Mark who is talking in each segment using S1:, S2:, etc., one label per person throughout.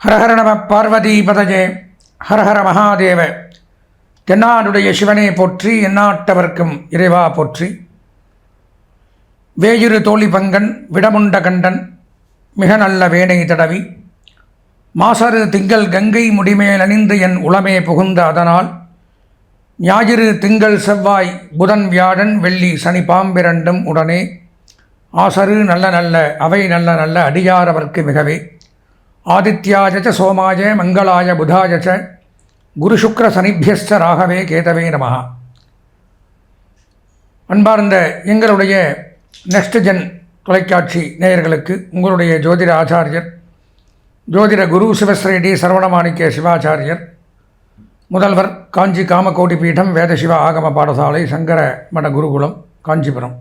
S1: ஹரஹர நம பார்வதி பதஜே ஹரஹர மகாதேவ. தென்னாடுடைய சிவனே போற்றி, எந்நாட்டவர்க்கும் இறைவா போற்றி. வேயுறு தோழி பங்கன் விடமுண்ட கண்டன் மிக நல்ல வேணை தடவி மாசரு திங்கள் கங்கை முடிமேல் அணிந்து என் உளமே புகுந்த அதனால் ஞாயிறு திங்கள் செவ்வாய் புதன் வியாழன் வெள்ளி சனி பாம்பிரண்டும் உடனே ஆசரு நல்ல நல்ல அவை நல்ல நல்ல அடியாரவர்க்கு மிகவே ஆதித்யாஜ சோமாய மங்களாய புதாய குரு சுக்ர சனிபியஸ்ச ராகவே கேதவே நமஹ. அன்பார்ந்த எங்களுடைய நெக்ஸ்ட் ஜென் தொலைக்காட்சி நேயர்களுக்கு உங்களுடைய ஜோதிட ஆச்சாரியர் ஜோதிட குரு சிவஸ்ரீ சரவணமாணிக்க சிவாச்சாரியர், முதல்வர் காஞ்சி காமகோடி பீடம் வேதசிவ ஆகம பாடசாலை சங்கர மட குருகுலம் காஞ்சிபுரம்.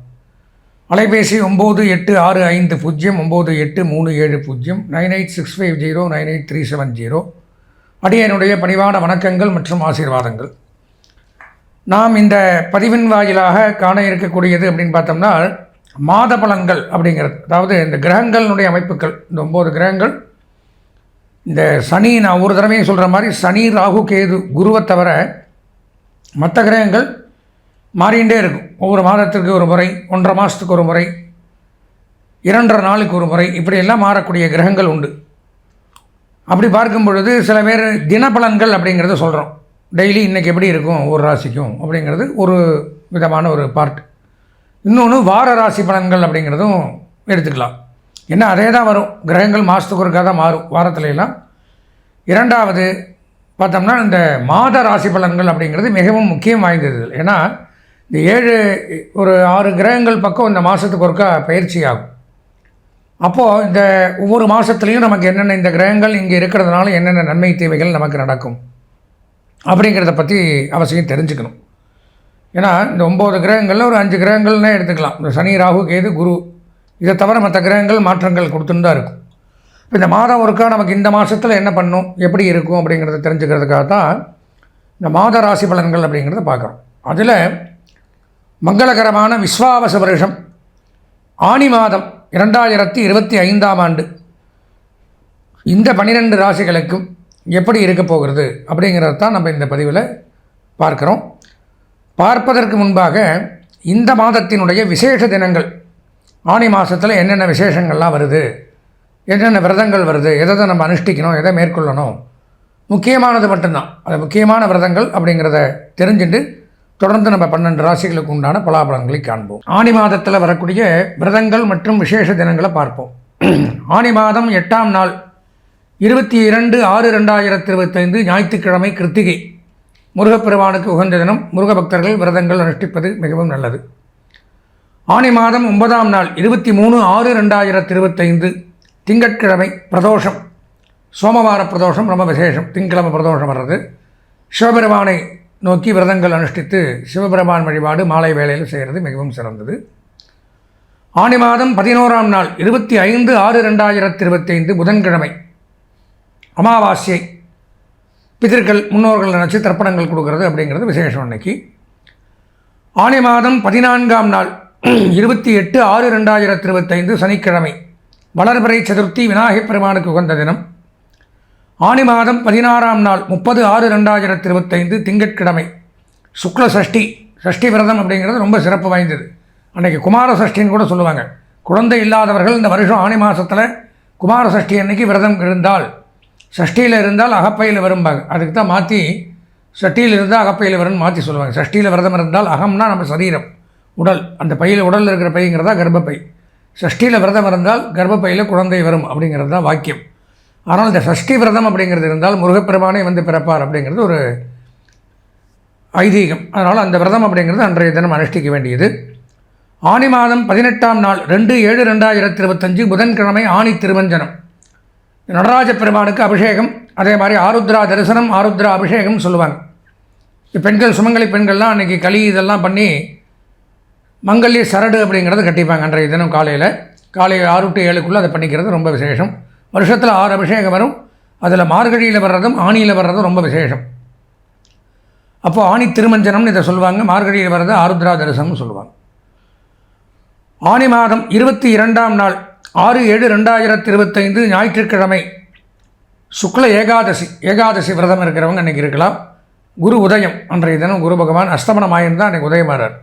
S1: அலைபேசி 9865098370 9865098370. அடியனுடைய பணிவான வணக்கங்கள் மற்றும் ஆசீர்வாதங்கள். நாம் இந்த பதிவின் வாயிலாக காண இருக்கக்கூடியது அப்படின்னு பார்த்தோம்னா மாத பலன்கள் அப்படிங்கிறது. அதாவது இந்த கிரகங்களுடைய அமைப்புகள், இந்த 9 கிரகங்கள், இந்த சனி, நான் ஒரு தடவையும் சொல்கிற மாதிரி சனி ராகு கேது குருவை தவிர மற்ற கிரகங்கள் மாறிகிட்டே இருக்கும். ஒவ்வொரு மாதத்திற்கு ஒரு முறை, 1.5 மாதத்துக்கு ஒரு முறை, 2.5 நாளுக்கு ஒரு முறை, இப்படியெல்லாம் மாறக்கூடிய கிரகங்கள் உண்டு. அப்படி பார்க்கும் பொழுது சில பேர் தினபலன்கள் அப்படிங்கிறத சொல்கிறோம். டெய்லி இன்றைக்கி எப்படி இருக்கும் ஒரு ராசிக்கும் அப்படிங்கிறது ஒரு விதமான ஒரு பார்ட். இன்னொன்று வார ராசி பலன்கள் அப்படிங்கிறதும் எடுத்துக்கலாம். ஏன்னா அதே தான் வரும், கிரகங்கள் மாதத்துக்கு ஒருக்காக தான் மாறும் வாரத்துலலாம். இரண்டாவது பார்த்தோம்னா இந்த மாத ராசி பலன்கள் அப்படிங்கிறது மிகவும் முக்கியம் வாய்ந்தது. ஏன்னா இந்த 6 கிரகங்கள் பக்கம் இந்த மாதத்துக்கு ஒருக்கா பயிற்சி ஆகும். அப்போது இந்த ஒவ்வொரு மாதத்துலேயும் நமக்கு என்னென்ன இந்த கிரகங்கள் இங்கே இருக்கிறதுனால என்னென்ன நன்மை தேவைகள் நமக்கு நடக்கும் அப்படிங்கிறத பற்றி அவசியம் தெரிஞ்சுக்கணும். ஏன்னா இந்த 9 கிரகங்களில் ஒரு 5 கிரகங்கள்னே எடுத்துக்கலாம். இந்த சனி ராகு கேது குரு, இதை தவிர மற்ற கிரகங்கள் மாற்றங்கள் கொடுத்துன்னு தான் இருக்கும். இப்போ இந்த மாதம் ஒருக்கா நமக்கு இந்த மாதத்தில் என்ன பண்ணும், எப்படி இருக்கும் அப்படிங்கிறத தெரிஞ்சுக்கிறதுக்காக தான் இந்த மாத ராசி பலன்கள் அப்படிங்கிறத பார்க்குறோம். அதில் மங்களகரமான விஸ்வாவச வருஷம் ஆனி மாதம் 2025ஆம் ஆண்டு இந்த 12 ராசிகளுக்கும் எப்படி இருக்க போகிறது அப்படிங்கிறது தான் நம்ம இந்த பதிவில் பார்க்குறோம். பார்ப்பதற்கு முன்பாக இந்த மாதத்தினுடைய விசேஷ தினங்கள், ஆனி மாதத்தில் என்னென்ன விசேஷங்கள்லாம் வருது, என்னென்ன விரதங்கள் வருது, எதை நம்ம அனுஷ்டிக்கணும், எதை மேற்கொள்ளணும், முக்கியமானது மட்டும்தான். அது முக்கியமான விரதங்கள் அப்படிங்கிறத தெரிஞ்சுட்டு தொடர்ந்து நம்ம 12 ராசிகளுக்கு உண்டான பலாபலன்களை காண்போம். ஆனி மாதத்தில் வரக்கூடிய விரதங்கள் மற்றும் விசேஷ தினங்களை பார்ப்போம். ஆனி மாதம் 8ஆம் நாள் 22/6/2025 ஞாயிற்றுக்கிழமை கிருத்திகை, முருகப்பெருமானுக்கு உகந்த தினம். முருக பக்தர்கள் விரதங்கள் அனுஷ்டிப்பது மிகவும் நல்லது. ஆனி மாதம் 9ஆம் நாள் 23/6/2025 திங்கட்கிழமை பிரதோஷம், சோமவார பிரதோஷம், ரொம்ப விசேஷம். திங்கட்கிழமை பிரதோஷம் வர்றது. சிவபெருமானை நோக்கி விரதங்கள் அனுஷ்டித்து சிவபெருமான் வழிபாடு மாலை வேளையில் செய்கிறது மிகவும் சிறந்தது. ஆனி மாதம் 11ஆம் நாள் 25/6/2025 புதன்கிழமை அமாவாசை, பிதர்கள் முன்னோர்கள் நினச்சி தர்ப்பணங்கள் கொடுக்கறது அப்படிங்கிறது விசேஷம் அன்னைக்கு. ஆனி மாதம் 14ஆம் நாள் 28/6/2025 சனிக்கிழமை வளர்பிறை சதுர்த்தி, விநாயகப் பெருமானுக்கு உகந்த தினம். ஆனி மாதம் 16ஆம் நாள் 30/6/2025 திங்கட்கிழமை சுக்ல சஷ்டி, சஷ்டி விரதம் அப்படிங்கிறது ரொம்ப சிறப்பு வாய்ந்தது. அன்றைக்கி குமார சஷ்டின்னு கூட சொல்லுவாங்க. குழந்தை இல்லாதவர்கள் இந்த வருஷம் ஆனி மாதத்தில் குமார சஷ்டி அன்னைக்கு விரதம் இருந்தால், சஷ்டியில் இருந்தால் அகப்பையில் வரும்பாங்க. அதுக்கு தான் மாற்றி சஷ்டியில் இருந்தால் அகப்பையில் வரும்னு மாற்றி சொல்லுவாங்க. சஷ்டியில் விரதம் இருந்தால், அகம்னா நம்ம சரீரம், உடல், அந்த பையில் உடலில் இருக்கிற பைங்கிறதா கர்ப்பப்பை. சஷ்டியில் விரதம் இருந்தால் கர்ப்பப்பையில் குழந்தை வரும் அப்படிங்கிறது தான் வாக்கியம். ஆனால் இந்த சஷ்டி விரதம் அப்படிங்கிறது இருந்தால் முருகப்பெருமானே வந்து பிறப்பார் அப்படிங்கிறது ஒரு ஐதீகம். அதனால் அந்த விரதம் அப்படிங்கிறது அன்றைய தினம் அனுஷ்டிக்க வேண்டியது. ஆனி மாதம் 18ஆம் நாள் 2/7/2025 புதன்கிழமை ஆனி திருமஞ்சனம், நடராஜ பெருமானுக்கு அபிஷேகம். அதே மாதிரி ஆருத்ரா தரிசனம், ஆருத்ரா அபிஷேகம் சொல்லுவாங்க. பெண்கள், சுமங்கலி பெண்கள்லாம் அன்றைக்கி களி இதெல்லாம் பண்ணி மங்கல்ய சரடு அப்படிங்கிறத கட்டிப்பாங்க. அன்றைய தினம் காலை 6 to 7க்குள்ளே அதை பண்ணிக்கிறது ரொம்ப விசேஷம். வருஷத்தில் 6 அபிஷேகம் வரும். அதில் மார்கழியில் வர்றதும் ஆணியில் வர்றதும் ரொம்ப விசேஷம். அப்போது ஆணி திருமஞ்சனம்னு இதை சொல்லுவாங்க. மார்கழியில் வர்றது ஆருத்ரா தரிசனம்னு சொல்லுவாங்க. ஆனி மாதம் 22ஆம் நாள் 6/7/2025 ஞாயிற்றுக்கிழமை சுக்ல ஏகாதசி விரதம் இருக்கிறவங்க அன்றைக்கி இருக்கலாம். குரு உதயம் அன்றைய தினம் குரு பகவான் அஸ்தமனம் ஆயிருந்தால் அன்றைக்கி உதயமாறார்.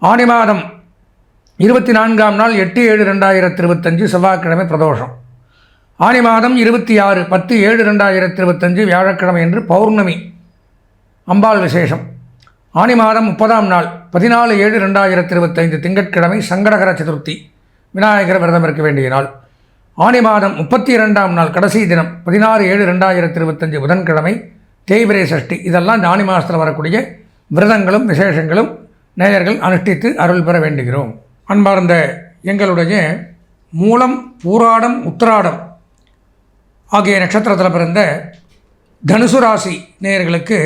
S1: ஆனி மாதம் 24ஆம் நாள் 8/7/2025 செவ்வாய்க்கிழமை பிரதோஷம். ஆனி மாதம் 26/10/7/2025 வியாழக்கிழமை என்று பௌர்ணமி அம்பாள் விசேஷம். ஆனி மாதம் 30ஆம் நாள் 14/7/2025 திங்கட்கிழமை சங்கடகர சதுர்த்தி விநாயகர் விரதம் இருக்க வேண்டிய நாள். ஆனி மாதம் 32ஆம் நாள் கடைசி தினம் 16/7/2025 புதன்கிழமை தேய்பிரை சஷ்டி. இதெல்லாம் இந்த ஆனி மாதத்தில் வரக்கூடிய விரதங்களும் விசேஷங்களும் நேயர்கள் அனுஷ்டித்து அருள் பெற வேண்டுகிறோம். அன்பார்ந்த எங்களுடைய மூலம், பூராடம், உத்திராடம் ஆகிய நட்சத்திரத்தில் பிறந்த தனுசு ராசி நேயர்களுக்கு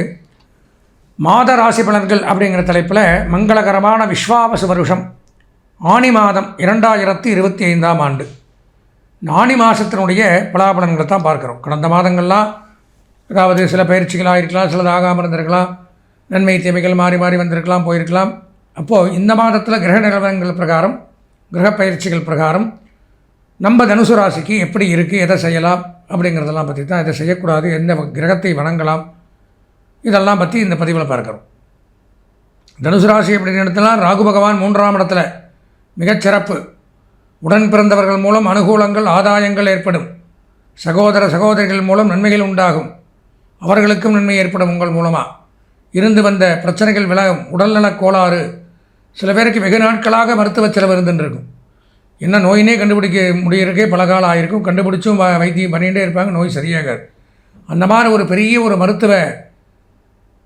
S1: மாத ராசி பலன்கள் அப்படிங்கிற தலைப்பில் மங்களகரமான விஸ்வாவசு வருஷம் ஆனி மாதம் 2025ஆம் ஆண்டு ஆனி மாதத்தினுடைய பலாபலன்களை தான் பார்க்குறோம். கடந்த மாதங்கள்லாம் அதாவது சில பயிற்சிகளாக இருக்கலாம், சிலது ஆகாமல் இருந்திருக்கலாம், நன்மை தீமைகள் மாறி மாறி வந்திருக்கலாம், போயிருக்கலாம். அப்போது இந்த மாதத்தில் கிரக நிலவரங்கள் பிரகாரம், கிரக பயிற்சிகள் பிரகாரம் நம்ம தனுசு ராசிக்கு எப்படி இருக்குது, எதை செய்யலாம் அப்படிங்கிறதெல்லாம் பற்றி தான், எதை செய்யக்கூடாது, எந்த கிரகத்தை வணங்கலாம், இதெல்லாம் பற்றி இந்த பதிவில் பார்க்குறோம். தனுசு ராசி அப்படின்னு எடுத்தலாம் ராகு பகவான் 3ஆம் இடத்துல மிகச்சிறப்பு. உடன் பிறந்தவர்கள் மூலம் அனுகூலங்கள், ஆதாயங்கள் ஏற்படும். சகோதர சகோதரிகள் மூலம் நன்மைகள் உண்டாகும். அவர்களுக்கும் நன்மை ஏற்படும். உங்கள் மூலமாக இருந்து வந்த பிரச்சனைகள் விலகும். உடல்நலக் கோளாறு, சில பேருக்கு வெகு நாட்களாக மருத்துவ செலவு இருந்துருக்கும். என்ன நோயினே கண்டுபிடிக்க முடியறக்கே பல காலம் ஆகிருக்கும். கண்டுபிடிச்சும் வைத்தியம் பண்ணிகிட்டே இருப்பாங்க, நோய் சரியாகாது. அந்த மாதிரி ஒரு பெரிய ஒரு மருத்துவ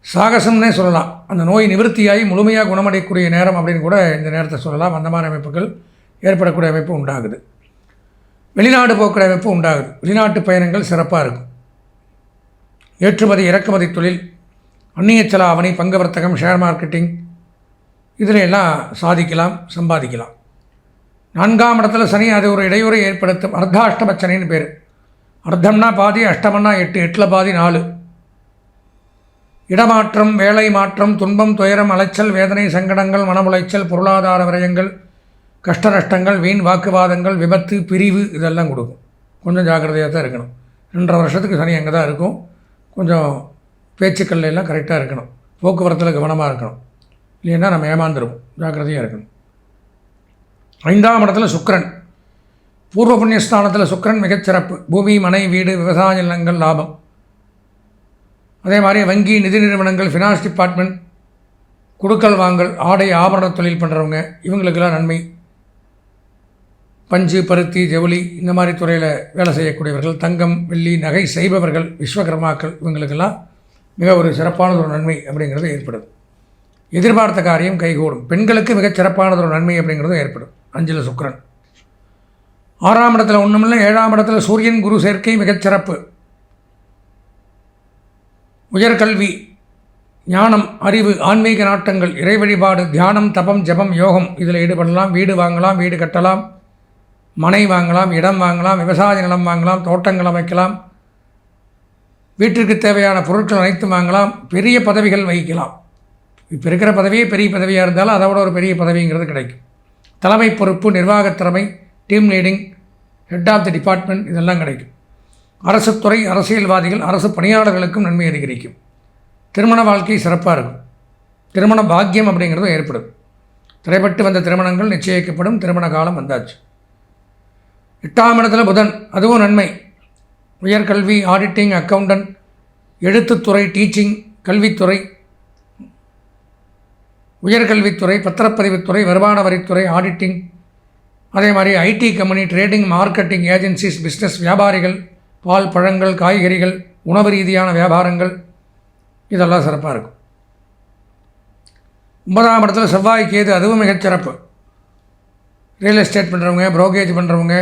S1: சாகசம்னே சொல்லலாம். அந்த நோய் நிவர்த்தியாகி முழுமையாக குணமடையக்கூடிய நேரம் அப்படின்னு கூட இந்த நேரத்தை சொல்லலாம். அந்த மாதிரி அமைப்புகள் ஏற்படக்கூடிய அமைப்பு உண்டாகுது. வெளிநாடு போக்குற அமைப்பு உண்டாகுது. வெளிநாட்டு பயணங்கள் சிறப்பாக இருக்கும். ஏற்றுமதி இறக்குமதி தொழில், அந்நிய செலாவணி, பங்கு வர்த்தகம், ஷேர் மார்க்கெட்டிங் இதில் எல்லாம் சாதிக்கலாம், சம்பாதிக்கலாம். 4ஆம் இடத்துல சனி, அது ஒரு இடையூறை ஏற்படுத்தும். அர்த்தாஷ்டம சனின்னு பேர். அர்த்தம்னா பாதி, அஷ்டமன்னா 8, 8ல் பாதி 4. இடமாற்றம், வேலை மாற்றம், துன்பம், துயரம், அலைச்சல், வேதனை, சங்கடங்கள், மனமுளைச்சல், பொருளாதார விரயங்கள், கஷ்ட நஷ்டங்கள், வீண் வாக்குவாதங்கள், விபத்து, பிரிவு இதெல்லாம் கொடுக்கும். கொஞ்சம் ஜாக்கிரதையாக தான் இருக்கணும். 2.5 வருஷத்துக்கு சனி அங்கே தான் இருக்கும். கொஞ்சம் பேச்சுக்கள் எல்லாம் கரெக்டாக இருக்கணும். போக்குவரத்தில் கவனமாக இருக்கணும். இல்லைன்னா நம்ம ஏமாந்துருவோம். ஜாக்கிரதையாக இருக்கணும். 5ஆம் இடத்துல சுக்கிரன், பூர்வ புண்ணியஸ்தானத்தில் சுக்கிரன் மிகச்சிறப்பு. பூமி, மனை, வீடு, விவசாய நிலங்கள், லாபம். அதே மாதிரி வங்கி, நிதி நிறுவனங்கள், ஃபினான்ஸ் டிபார்ட்மெண்ட், குடுக்கல் வாங்கல், ஆடை ஆபரண தொழில் பண்ணுறவங்க இவங்களுக்கெல்லாம் நன்மை. பஞ்சு, பருத்தி, ஜவுளி இந்த மாதிரி துறையில் வேலை செய்யக்கூடியவர்கள், தங்கம், வெள்ளி, நகை செய்பவர்கள், விஸ்வகர்மாக்கள் இவங்களுக்கெல்லாம் மிக ஒரு சிறப்பானது ஒரு நன்மை அப்படிங்கிறது ஏற்படுது. எதிர்பார்த்த காரியம் கைகூடும். பெண்களுக்கு மிகச் சிறப்பானது ஒரு நன்மை அப்படிங்கிறதும் ஏற்படும். 5ல் சுக்கிரன். 6ஆம் இடத்துல ஒன்றுமில்லை. 7ஆம் இடத்துல சூரியன் குரு சேர்க்கை மிகச்சிறப்பு. உயர்கல்வி, ஞானம், அறிவு, ஆன்மீக நாட்டங்கள், இறை வழிபாடு, தியானம், தபம், ஜபம், யோகம் இதில் ஈடுபடலாம். வீடு வாங்கலாம், வீடு கட்டலாம், மனை வாங்கலாம், இடம் வாங்கலாம், விவசாய நிலம் வாங்கலாம், தோட்டங்கள் அமைக்கலாம், வீட்டிற்கு தேவையான பொருட்கள் அனைத்தும் வாங்கலாம், பெரிய பதவிகள் வகிக்கலாம். இப்போ இருக்கிற பதவியே பெரிய பதவியாக இருந்தாலும் அதை விட ஒரு பெரிய பதவிங்கிறது கிடைக்கும். தலைமை பொறுப்பு, நிர்வாகத் திறமை, team leading, head of the department இதெல்லாம் கிடைக்கும். அரசுத்துறை, அரசியல்வாதிகள், அரசு பணியாளர்களுக்கும் நன்மை அதிகரிக்கும். திருமண வாழ்க்கை சிறப்பாக இருக்கும். திருமண பாக்கியம் அப்படிங்கிறதும் ஏற்படும். தடைப்பட்டு வந்த திருமணங்கள் நிச்சயிக்கப்படும். திருமண காலம் வந்தாச்சு. 8ஆம் இடத்துல புதன், அதுவும் நன்மை. உயர்கல்வி, ஆடிட்டிங், அக்கௌண்டன்ட், எழுத்துத்துறை, டீச்சிங், கல்வித்துறை, உயர்கல்வித்துறை, பத்திரப்பதிவுத்துறை, வருமான வரித்துறை, ஆடிட்டிங், அதே மாதிரி IT company, trading, marketing agencies, business, வியாபாரிகள், பால், பழங்கள், காய்கறிகள், உணவு ரீதியான வியாபாரங்கள் இதெல்லாம் சிறப்பாக இருக்கும். 9ஆம் இடத்துல செவ்வாய் கேது, அதுவும் மிகச்சிறப்பு. ரியல் எஸ்டேட் பண்ணுறவங்க, ப்ரோக்கேஜ் பண்ணுறவங்க,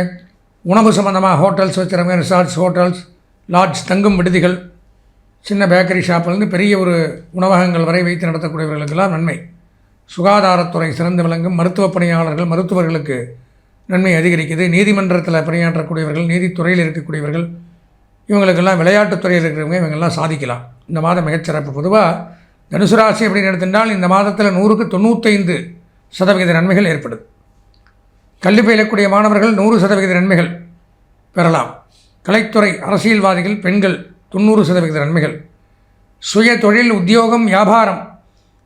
S1: உணவு சம்மந்தமாக ஹோட்டல்ஸ் வச்சுறவங்க, ரிசார்ட்ஸ், ஹோட்டல்ஸ், லாட்ஜ், தங்கும் விடுதிகள், சின்ன பேக்கரி ஷாப்லேருந்து பெரிய ஒரு உணவகங்கள் வரை வைத்து நடத்தக்கூடியவர்களுக்கெல்லாம் நன்மை. சுகாதாரத்துறை சிறந்து விளங்கும். மருத்துவ பணியாளர்கள், மருத்துவர்களுக்கு நன்மை அதிகரிக்குது. நீதிமன்றத்தில் பணியாற்றக்கூடியவர்கள், நீதித்துறையில் இருக்கக்கூடியவர்கள் இவங்களுக்கெல்லாம், விளையாட்டுத்துறையில் இருக்கிறவங்க இவங்கெல்லாம் சாதிக்கலாம். இந்த மாதம் மிகச்சிறப்பு. பொதுவாக தனுசு ராசி அப்படின்னு எடுத்துட்டால் இந்த மாதத்தில் 100க்கு 95% நன்மைகள் ஏற்படுது. கல்வி பயிலக்கூடிய மாணவர்கள் 100% நன்மைகள் பெறலாம். கலைத்துறை, அரசியல்வாதிகள், பெண்கள் 90% நன்மைகள். சுய தொழில், உத்தியோகம், வியாபாரம்,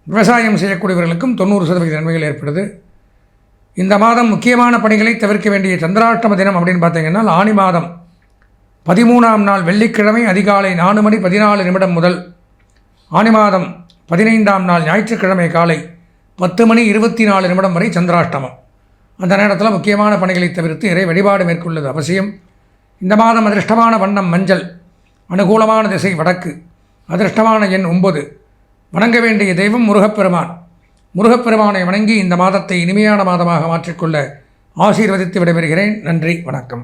S1: விவசாயம் செய்யக்கூடியவர்களுக்கும் 90% நன்மைகள் ஏற்படுது. இந்த மாதம் முக்கியமான பணிகளை தவிர்க்க வேண்டிய சந்திராஷ்டம தினம் அப்படின்னு பார்த்தீங்கன்னா ஆனி மாதம் 13ஆம் நாள் வெள்ளிக்கிழமை அதிகாலை 4 மணி 14 நிமிடம் முதல் ஆனி மாதம் 15ஆம் நாள் ஞாயிற்றுக்கிழமை காலை 10 மணி 24 நிமிடம் வரை சந்திராஷ்டமம். அந்த நேரத்தில் முக்கியமான பணிகளை தவிர்த்து இறை வழிபாடு மேற்கொள்வது அவசியம். இந்த மாதம் அதிர்ஷ்டமான வண்ணம் மஞ்சள், அனுகூலமான திசை வடக்கு, அதிர்ஷ்டமான எண் 9. வணங்க வேண்டிய தெய்வம் முருகப்பெருமான். முருகப்பெருமானை வணங்கி இந்த மாதத்தை இனிமையான மாதமாக மாற்றிக்கொள்ள ஆசீர்வதித்து விடைபெறுகிறேன். நன்றி, வணக்கம்.